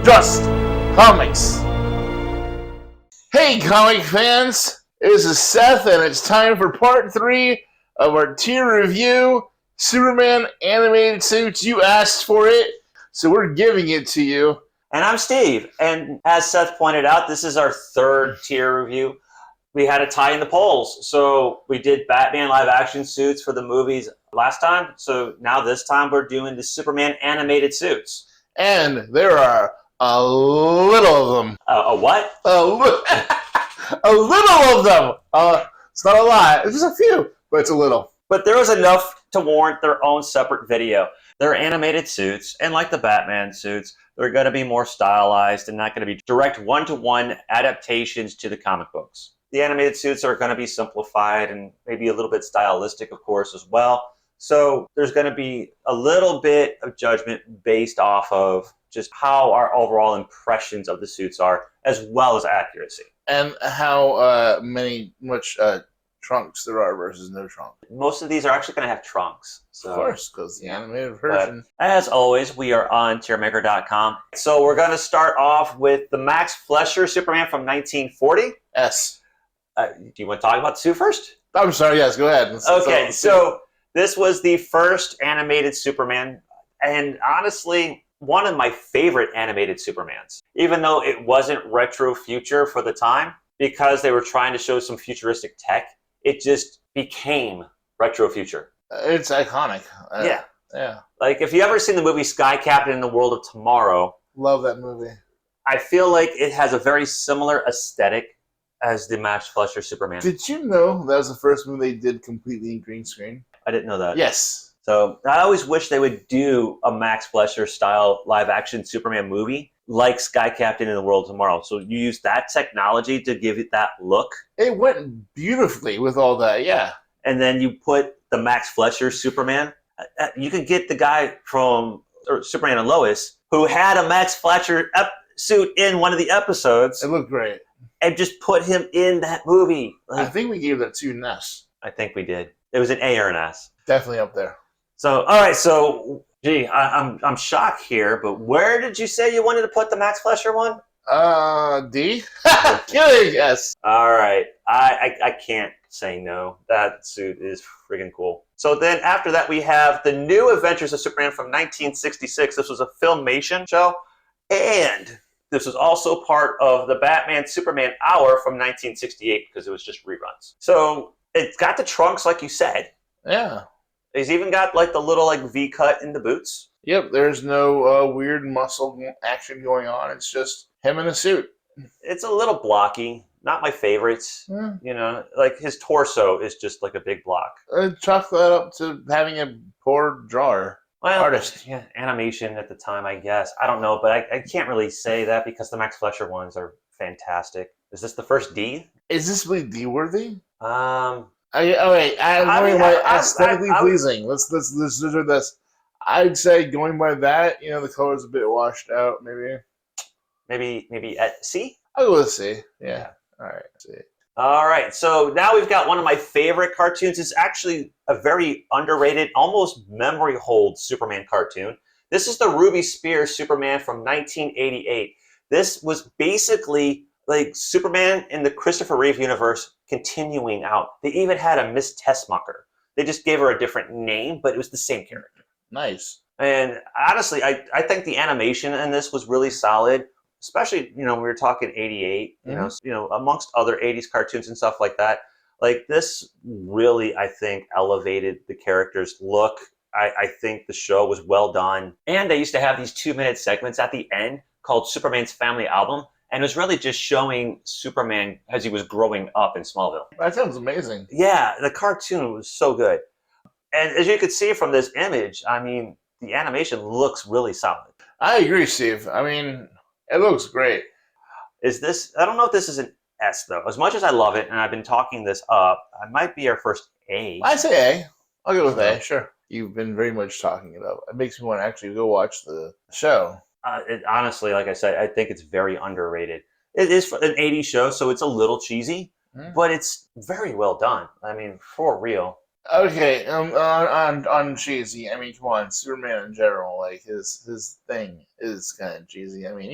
Just Comics. Hey, comic fans! This is Seth, and it's time for part 3 of our tier review. Superman animated suits. You asked for it, so we're giving it to you. And I'm Steve, and as Seth pointed out, this is our third tier review. We had a tie in the polls, so we did Batman live action suits for the movies last time, so now this time we're doing the Superman animated suits. And there are a little of them. A what? A little of them. It's not a lot. It's just a few, but it's a little. But there was enough to warrant their own separate video. They're animated suits, and like the Batman suits, they're going to be more stylized and not going to be direct one-to-one adaptations to the comic books. The animated suits are going to be simplified and maybe a little bit stylistic, of course, as well. So there's going to be a little bit of judgment based off of just how our overall impressions of the suits are, as well as accuracy. And how much trunks there are versus no trunk. Most of these are actually going to have trunks. So. Of course, because the animated version. But as always, we are on tiermaker.com. So we're going to start off with the Max Fleischer Superman from 1940. Yes. Do you want to talk about the suit first? I'm sorry, yes, go ahead. Okay, so this was the first animated Superman, and honestly, one of my favorite animated Supermans. Even though it wasn't retro future for the time, because they were trying to show some futuristic tech, it just became retro future. It's iconic. Yeah. Like, if you ever seen the movie Sky Captain in the World of Tomorrow. Love that movie. I feel like it has a very similar aesthetic as the Max Fleischer Superman. Did you know that was the first movie they did completely in green screen? I didn't know that. Yes. So I always wish they would do a Max Fleischer style live action Superman movie like Sky Captain in the World of Tomorrow. So you use that technology to give it that look. It went beautifully with all that, yeah. And then you put the Max Fleischer Superman. You could get the guy from Superman and Lois who had a Max Fleischer suit in one of the episodes. It looked great. And just put him in that movie. I think we gave that to an S. I think we did. It was an A or an S. Definitely up there. So, all right. So, gee, I'm shocked here, but where did you say you wanted to put the Max Fleischer one? D. Kidding. Yes. All right. I can't say no. That suit is friggin' cool. So then after that, we have the New Adventures of Superman from 1966. This was a Filmation show, and this was also part of the Batman Superman Hour from 1968 because it was just reruns. So it's got the trunks, like you said. Yeah. He's even got like the little V cut in the boots. Yep. There's no weird muscle action going on. It's just him in a suit. It's a little blocky. Not my favorites. Yeah. You know, like his torso is just like a big block. Chalk that up to having a poor drawer. Well, artist. Yeah, animation at the time, I guess. I don't know, but I can't really say that because the Max Fleischer ones are fantastic. Is this the first D? Is this really D-worthy? Um, aesthetically pleasing. Let's do this. I'd say going by that, the color's a bit washed out, maybe. Maybe at C? I'll go with C. Yeah. All right. C. All right, so now we've got one of my favorite cartoons. It's actually a very underrated, almost memory hold Superman cartoon. This is the Ruby Spears Superman from 1988. This was basically like Superman in the Christopher Reeve universe continuing out. They even had a Miss Tessmacher. They just gave her a different name, but it was the same character. Nice. And honestly, I think the animation in this was really solid. Especially, we were talking 88, amongst other 80s cartoons and stuff like that. Like, this really, I think, elevated the character's look. I think the show was well done. And they used to have these 2-minute segments at the end called Superman's Family Album. And it was really just showing Superman as he was growing up in Smallville. That sounds amazing. Yeah, the cartoon was so good. And as you could see from this image, I mean, the animation looks really solid. I agree, Steve. I mean, it looks great. I don't know if this is an S, though. As much as I love it, and I've been talking this up, I might be our first A. I say A. I'll go with A, sure. You've been very much talking it up. It makes me want to actually go watch the show. Honestly, like I said, I think it's very underrated. It is an 80s show, so it's a little cheesy, but it's very well done. I mean, for real. Okay, on cheesy. I mean, come on, Superman in general, like his thing is kind of cheesy. I mean,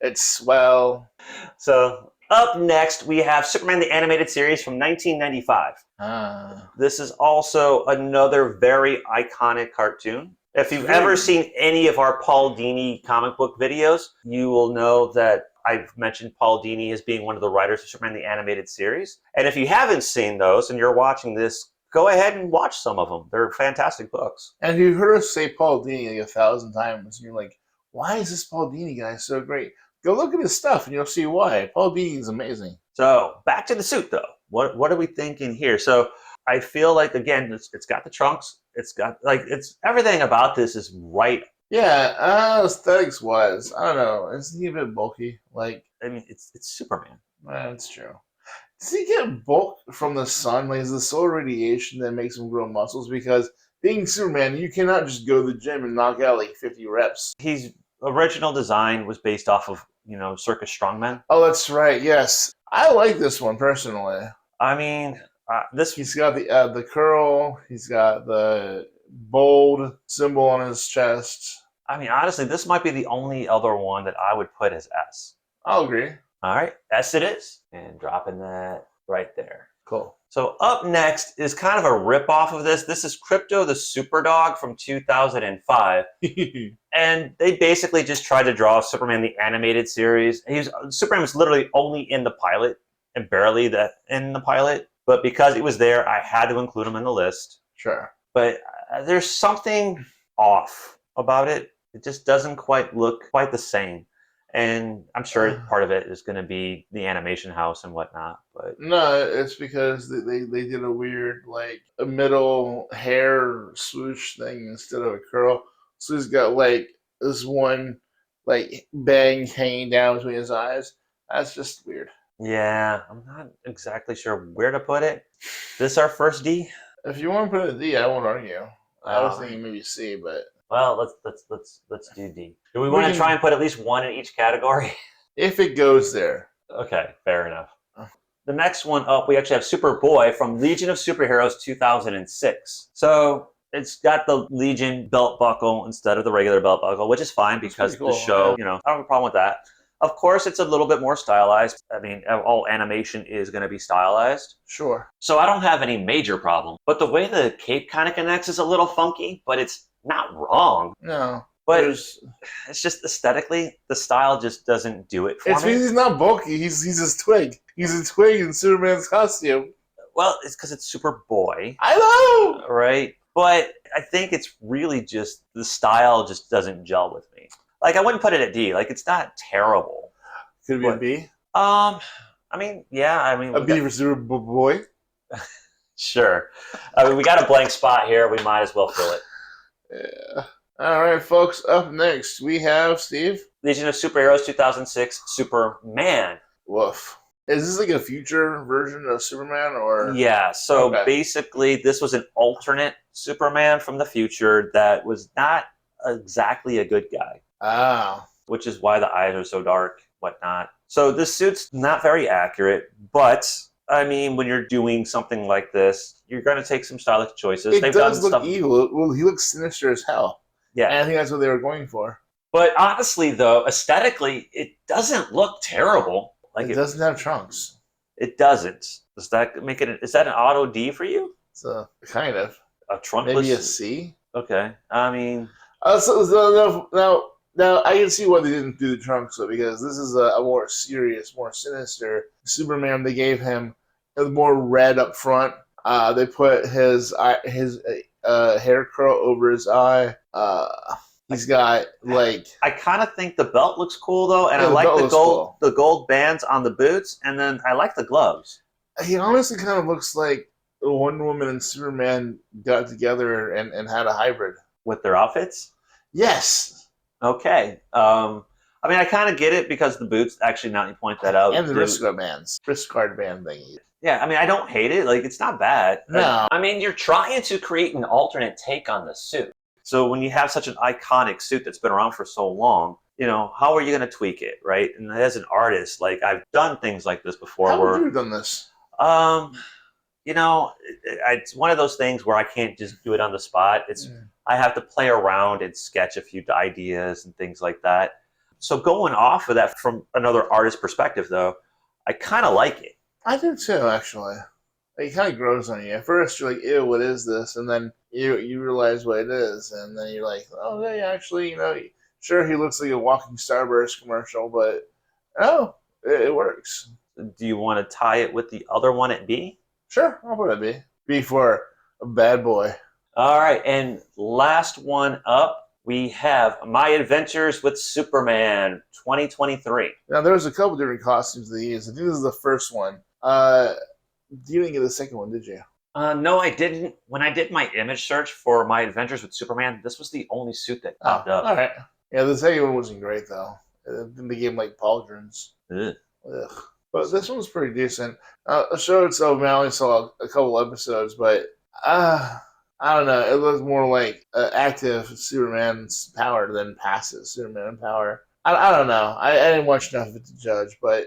it's swell. So up next, we have Superman the Animated Series from 1995. Ah, This is also another very iconic cartoon. If you've ever very. seen any of our Paul Dini comic book videos, you will know that I've mentioned Paul Dini as being one of the writers of Superman the Animated Series. And if you haven't seen those and you're watching this, go ahead and watch some of them. They're fantastic books. And you've heard us say Paul Dini like 1,000 times, and you're like, why is this Paul Dini guy so great? Go look at his stuff, and you'll see why. Paul Dini is amazing. So back to the suit, though. What are we thinking here? So I feel like again, it's got the trunks. It's got it's everything about this is right. Yeah, aesthetics wise, I don't know. Isn't he a bit bulky? Like, I mean, it's Superman. that's true. Does he get bulk from the sun? Like, is the solar radiation that makes him grow muscles? Because being Superman, you cannot just go to the gym and knock out like 50 reps. His original design was based off of Circus Strongmen. Oh, that's right. Yes, I like this one personally. I mean, this He's got the curl. He's got the bold symbol on his chest. I mean, honestly, this might be the only other one that I would put as S. I'll agree. All right, S it is, and dropping that right there. Cool. So up next is kind of a rip-off of this. This is Crypto the Superdog from 2005. And they basically just tried to draw Superman the Animated Series. Superman was literally only in the pilot and barely in the pilot. But because it was there, I had to include him in the list. Sure. But there's something off about it. It just doesn't quite look quite the same. And I'm sure part of it is going to be the animation house and whatnot. But No, it's because they did a weird, like, a middle hair swoosh thing instead of a curl. So he's got, like, this one, like, bang hanging down between his eyes. That's just weird. yeah, I'm not exactly sure where to put it. This our first D? If you want to put a D, I won't argue. I was Alright. thinking maybe C, but Well, let's do D. Do we want to try and put at least one in each category? if it goes there. Okay, fair enough. Oh. The next one up, we actually have Superboy from Legion of Superheroes 2006. So it's got the Legion belt buckle instead of the regular belt buckle, which is fine because pretty cool, the show, yeah. I don't have a problem with that. Of course, it's a little bit more stylized. I mean, all animation is going to be stylized. Sure. So I don't have any major problem. But the way the cape kind of connects is a little funky, but it's not wrong. No. But There's, it's just aesthetically, the style just doesn't do it for it's me. because he's not bulky. He's a twig. He's a twig in Superman's costume. Well, it's because it's Superboy, I know. right? But I think it's really just the style just doesn't gel with me. Like I wouldn't put it at D. Like it's not terrible. Could it be a What? B? I mean, yeah. I mean, A B for Superboy. sure. I mean, we got a blank spot here. We might as well fill it. Yeah. All right, folks. Up next, we have Steve. Legion of Superheroes 2006 Superman. Woof. Is this like a future version of Superman, or? Yeah, so Okay. basically this was an alternate Superman from the future that was not exactly a good guy, Ah. which is why the eyes are so dark, whatnot. So this suit's not very accurate, but I mean, when you're doing something like this, you're going to take some stylistic choices. It They've does done look stuff. evil. Well, he looks sinister as hell. Yeah, And I think that's what they were going for. but honestly, though, aesthetically, it doesn't look terrible. Like It doesn't have trunks. it doesn't. Does that make it? Is that an auto D for you? So kind of A trunkless? maybe a C. Okay. I mean, Now I can see why they didn't do the trunks though, because this is a more serious, more sinister Superman. They gave him more red up front. They put his hair curl over his eye. He's got like I kind of think the belt looks cool though, and Yeah, I the like belt the looks gold cool. the gold bands on the boots, and then I like the gloves. he honestly kind of looks like Wonder Woman and Superman got together and had a hybrid. With their outfits. Yes, Okay. I mean, I kind of get it because the boots. Actually, now that you point that out, and the do- wrist guard band thingy. Yeah, I mean, I don't hate it. Like, it's not bad. No. I mean, you're trying to create an alternate take on the suit. So when you have such an iconic suit that's been around for so long, how are you going to tweak it, right? And as an artist, like I've done things like this before, How where would you have done this? you know, it's one of those things where I can't just do it on the spot. I have to play around and sketch a few ideas and things like that. So going off of that from another artist perspective, though, I kind of like it. I do too, actually. It kind of grows on you. At first, you're like, "Ew, what is this?" And then you realize what it is, and then you're like, "Oh, yeah, actually, sure, he looks like a walking Starburst commercial, but oh, it works." Do you want to tie it with the other one at B? Sure, I'll put it B. B for a bad boy. All right, and last one up, we have My Adventures with Superman 2023. Now, there was a couple different costumes they used. I think this is the first one. You didn't get the second one, did you? No, I didn't. When I did my image search for My Adventures with Superman, this was the only suit that popped up. All right. Yeah, the second one wasn't great, though. They gave him, like, pauldrons. Ugh. Ugh. But this one's pretty decent. The show itself, I only saw a couple episodes, but I don't know. It looked more like active Superman's power than passive Superman power. I don't know. I didn't watch enough of it to judge, but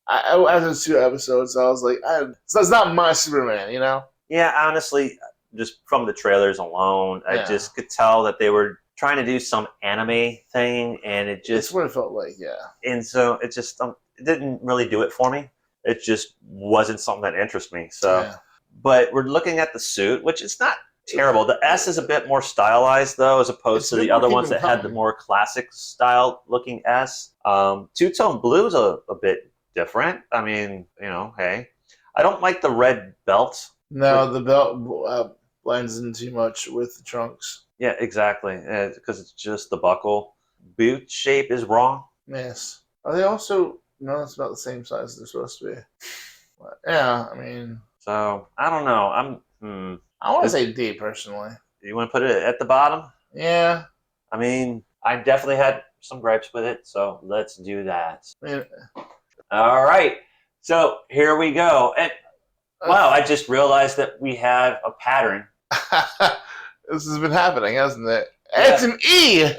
after the 2 episodes, I was like, so it's not my Superman, you know? Yeah, honestly, just from the trailers alone, I just could tell that they were trying to do some anime thing, and it just... That's what it felt like, yeah. And so it just... it didn't really do it for me. It just wasn't something that interested me. So, but we're looking at the suit, which is not terrible. The S is a bit more stylized, though, as opposed to the other ones that had the more classic style looking S. Two-tone blue is a bit different. I mean, hey. I don't like the red belt. No, the belt blends in too much with the trunks. Yeah, exactly. Because it's just the buckle. Boot shape is wrong. Yes. Are they also... No, it's about the same size as they're supposed to be. But, yeah, I mean... So, I don't know. I want to say D, personally. You want to put it at the bottom? Yeah. I mean, I definitely had some gripes with it, so let's do that. Yeah. All right. So, here we go. And, wow, I just realized that we have a pattern. This has been happening, hasn't it? Yeah. It's an E!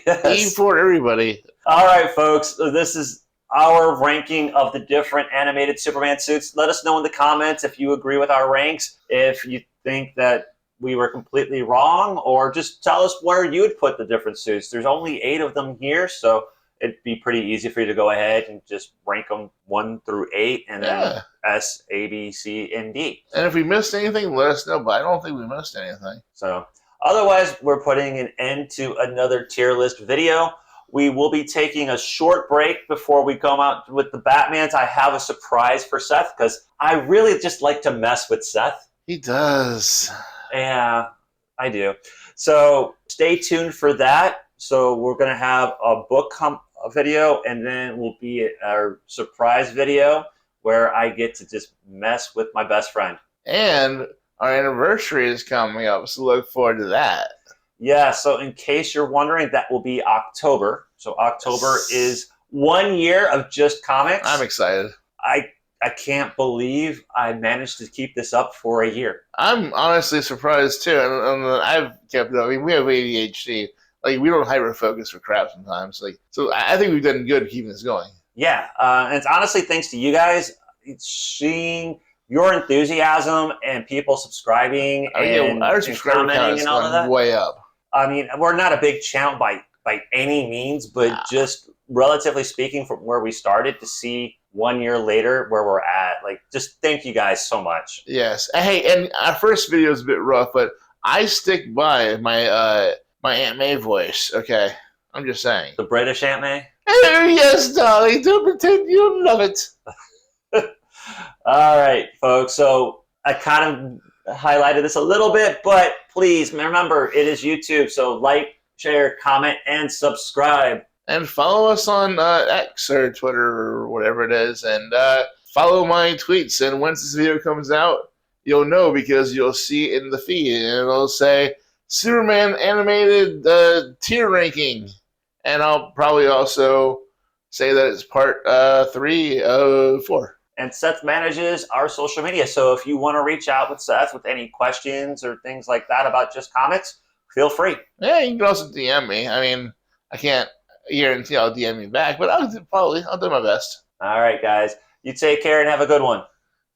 Yes. E for everybody. All right, folks. So this is our ranking of the different animated Superman suits. Let us know in the comments if you agree with our ranks, if you think that we were completely wrong, or just tell us where you would put the different suits. There's only 8 of them here, so it'd be pretty easy for you to go ahead and just rank them 1 through 8, and then S, A, B, C, and D. And if we missed anything, let us know, but I don't think we missed anything. So otherwise, we're putting an end to another tier list video. We will be taking a short break before we come out with the Batmans. I have a surprise for Seth because I really just like to mess with Seth. He does. Yeah, I do. So stay tuned for that. So we're going to have a book video, and then will be our surprise video where I get to just mess with my best friend. And our anniversary is coming up, so look forward to that. Yeah, so in case you're wondering, that will be October. So October is 1 year of Just Comics. I'm excited. I can't believe I managed to keep this up for a year. I'm honestly surprised, too. And I've kept it up. I mean, we have ADHD. Like, we don't hyper-focus for crap sometimes. So I think we've done good keeping this going. Yeah, and it's honestly thanks to you guys. It's seeing your enthusiasm and people subscribing and our subscriber count and all of that. Way up. I mean, we're not a big channel by any means, but just relatively speaking from where we started to see 1 year later where we're at, just thank you guys so much. Yes. Hey, and our first video is a bit rough, but I stick by my Aunt May voice, okay? I'm just saying. The British Aunt May? Oh, yes, darling. Don't pretend you love it. All right, folks. So I kind of highlighted this a little bit, but please remember, it is YouTube. So like, share, comment, and subscribe. And follow us on X or Twitter or whatever it is. And follow my tweets. And once this video comes out, you'll know because you'll see it in the feed. And it'll say Superman animated tier ranking. And I'll probably also say that it's part 3 of 4. And Seth manages our social media. So if you want to reach out with Seth with any questions or things like that about Just Comics, feel free. Yeah, you can also DM me. I mean, I can't guarantee I'll DM you back, but I'll do my best. All right, guys. You take care and have a good one.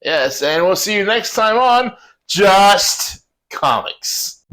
Yes, and we'll see you next time on Just Comics.